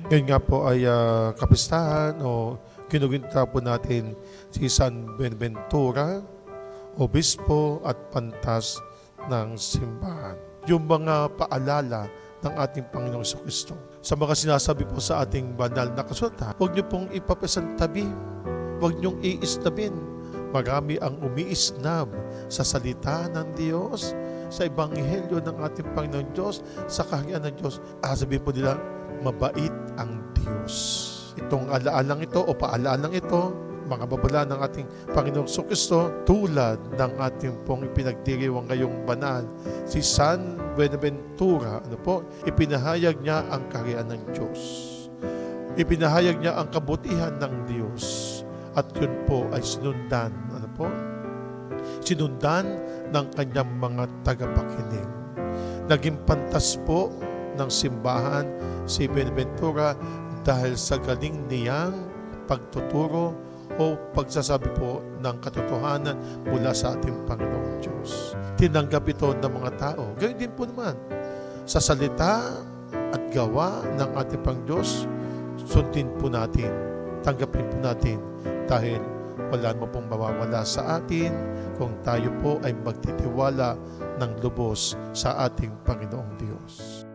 Ngayon nga po ay kapistahan o kinuginta po natin si San Buenaventura, Obispo at Pantas ng Simbahan. Yung mga paalala ng ating Panginoong Kristo sa mga sinasabi po sa ating banal na kasulatan, huwag niyo pong ipapasantabi, huwag niyong iisnabin. Marami ang umiisnab sa salita ng Diyos, sa ebanghelyo ng ating Panginoon Diyos, sa kaharian ng Diyos. Sabihin po nila, mabait ang Diyos. Itong alaalang ito o paalalang ito, mga babala ng ating Panginoong Kristo, tulad ng ating pong ipinagdiriwang ngayong banal, si San Buenaventura, ipinahayag niya ang kaharian ng Diyos. Ipinahayag niya ang kabutihan ng Diyos. At yun po ay sinundan, sinundan ng kanyang mga tagapakinig. Naging pantas po ng simbahan si Buenaventura dahil sa galing niyang pagtuturo o pagsasabi po ng katotohanan mula sa ating Panginoong Diyos. Tinanggap ito ng mga tao. Gayun din po naman, sa salita at gawa ng ating Panginoong Diyos, sundin po natin, tanggapin po natin, dahil wala mo pong mawawala sa atin kung tayo po ay magtitiwala ng lubos sa ating Panginoong Diyos.